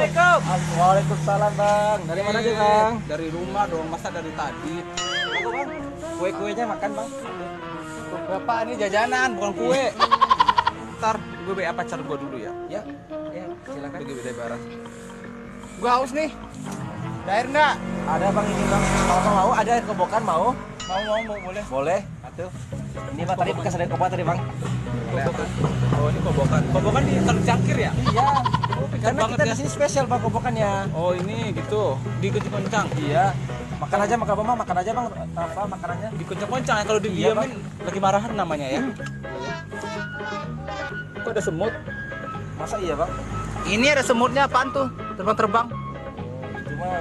Assalamualaikum. Waalaikumsalam bang. Dari mana aja bang? Dari rumah dong, masa dari tadi? Apa bang? Kue-kuenya makan bang. Bapak ini jajanan, bukan kue. Ntar gue beli pacar gue dulu ya. Ya, ya silakan. Bagi beli barang. Gue haus nih. Ada air nggak? Ada bang ini bang. Kalau mau ada air kobokan mau? Mau boleh. Boleh. Atuh. Ini bang tadi bekas air kobokan tadi bang. Boleh apa? Oh ini kobokan. Kobokan di kalau cangkir ya? Iya. Oh, pikat Karena banget kita ya. di sini spesial bang kobokannya. Oh ini gitu, dikencang-kencang. Iya. Makan aja makan apa bang? Makan aja bang. Apa makanannya? Dikencang-kencang ya, kalau Iya, didiamin lagi marahan namanya ya. Kok ada semut? Masa iya bang? Ini ada semutnya apaan tuh? Terbang-terbang.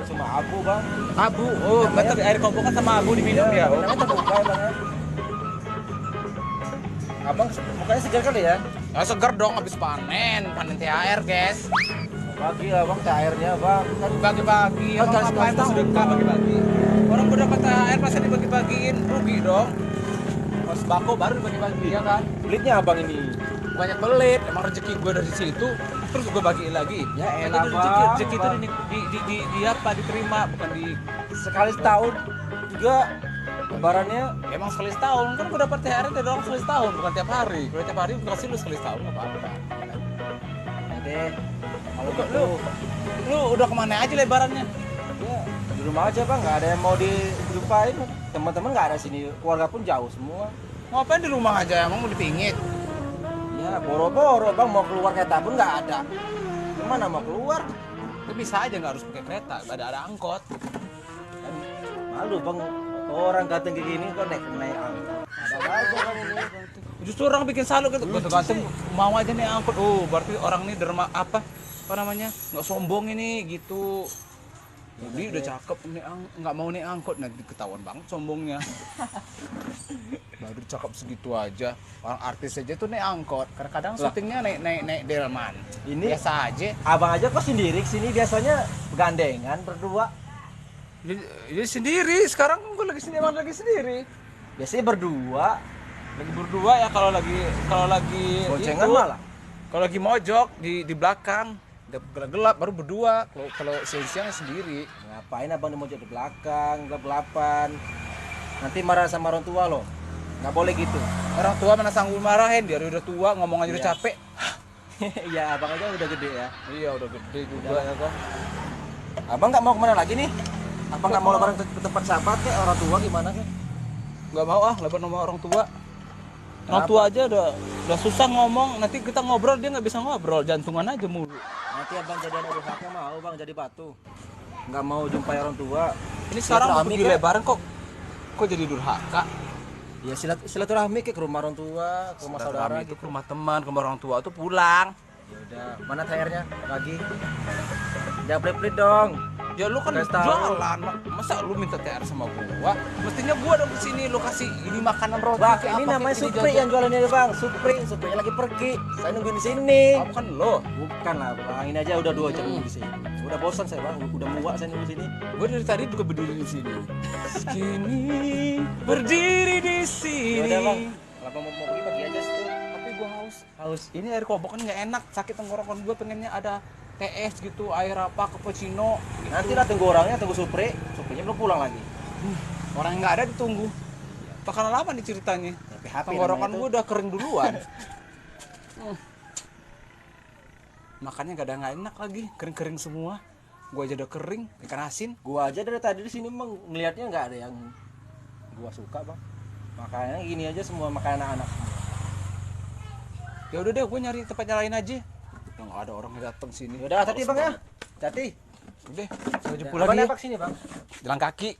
Cuma abu bang. Abu. Oh, betul air kobokan sama abu diminum ya. Oh. Namanya terbuka ya bang ya. Abang mukanya segar kali ya? Ya segar dong habis panen THR, guys. Bagi lah bang THR-nya bang. Kan bagi-bagi, Kan emang kali ngapain setahun. sedekah bagi-bagi? Orang udah dapat THR masa dibagi-bagiin, rugi dong. Pas sembako baru dibagi-bagi ya kan? Pelitnya abang ini. Banyak pelit, emang rezeki gue dari situ, terus gue bagiin lagi. Ya Itu elah rezeki itu bang. di apa diterima, bukan di Sekali setahun juga lebarannya. emang sekali setahun kan gue dapat THR itu doang sekali setahun, bukan tiap hari. Kalau tiap hari gue kasih lu sekali setahun nggak apa-apa. Ya deh. Kalau Lu, gitu lu udah kemana aja lebarannya? ya di rumah aja bang. Nggak ada yang mau dijumpain. Teman-teman nggak ada sini. Keluarga pun jauh semua. Ngapain di rumah aja? Emang mau dipingit? Ya boro-boro bang mau keluar kereta pun nggak ada. Gimana mau keluar? Lu bisa aja nggak harus pakai kereta, ada angkot. Kan malu bang. Orang ganteng kayak gini kok naik angkot. Ada aja bang ini. Justru orang bikin salut gitu, ganteng mau aja nih angkot. Oh, berarti orang ini derma apa namanya? Nggak sombong ini gitu. Jadi udah cakep nih nggak mau nih angkot, nanti ketahuan banget sombongnya. Baru cakep segitu aja. Orang artis aja tuh naik angkot. Kadang-kadang Lah. syutingnya naik delman. Ini Biasa aja. abang aja kok sendiri kesini biasanya gandengan berdua. Jadi sendiri. Sekarang gue lagi sendiri, emang lagi sendiri. Biasanya berdua. Lagi berdua ya kalau lagi Boncengan itu, malah. kalau lagi mojok di belakang udah gelap baru berdua. Kalau siang-siang sendiri. Ngapain abang mau di belakang, gelap-gelapan. Nanti marah sama orang tua loh. Nggak boleh gitu. Orang tua mana sanggup marahin, dia udah tua ngomong aja udah Iya. capek. Ya abang aja udah gede ya. Iya udah gede juga ya kan. Abang nggak mau kemana lagi nih? Abang nggak mau lebaran ke tempat sahabat kayak orang tua gimana sih? Nggak mau lebaran sama orang tua. Orang Kenapa? tua aja udah susah ngomong, nanti kita ngobrol dia nggak bisa ngobrol, jantungan aja mulu. Nanti abang jadi anak durhaka mau bang jadi batu. Nggak mau jumpai orang tua. Ini sekarang mau Silaturahmi pergi kek. lebaran kok jadi durhaka. Ya silaturahmi kayak ke rumah orang tua, ke rumah saudara Itu gitu. ke rumah teman, ke rumah orang tua tuh pulang. Ya udah, mana THR-nya? Bagi. Jangan pelit-pelit dong. Ya lu kan Udah tahu. jualan, masa lu minta THR sama gua? Mestinya gua dong kesini lu kasih ini makanan roti. Bang, kayak ini apa, namanya kayak Supri jajan. yang jualan ini bang. Supri lagi pergi. Saya nungguin di sini. Oh, bukan lo. Bukan lah bang, ini aja udah 2 jam nunggu di sini. Udah bosan saya bang, udah muak saya nunggu di sini. Gua dari tadi juga berdiri di sini. Kini berdiri di Ya sini. udah bang, kalau mau pergi pergi aja situ. Tapi gua haus. Haus. Ini air kobokan nggak enak, sakit tenggorokan gua, pengennya ada TS gitu, air apa, cappuccino. Gitu. Nanti lah tunggu orangnya, tunggu Suprinya belum pulang lagi. Orang yang nggak ada ditunggu. Bakalan lama nih ceritanya. Ya, PHP Tenggorokan namanya gua itu. udah kering duluan. Makannya nggak enak lagi, kering-kering semua. Gua aja udah kering, ikan asin. Gua aja dari tadi di sini emang ngelihatnya nggak ada yang gua suka bang. Makanya gini aja semua makan anak-anak. Ya udah deh, gue nyari tempat lain aja. Udah nggak ada orang yang datang sini. Ya udah, hati bang ya. Hati. Udah, saya jemput Abang lagi ya. napak sini bang. Jalan kaki.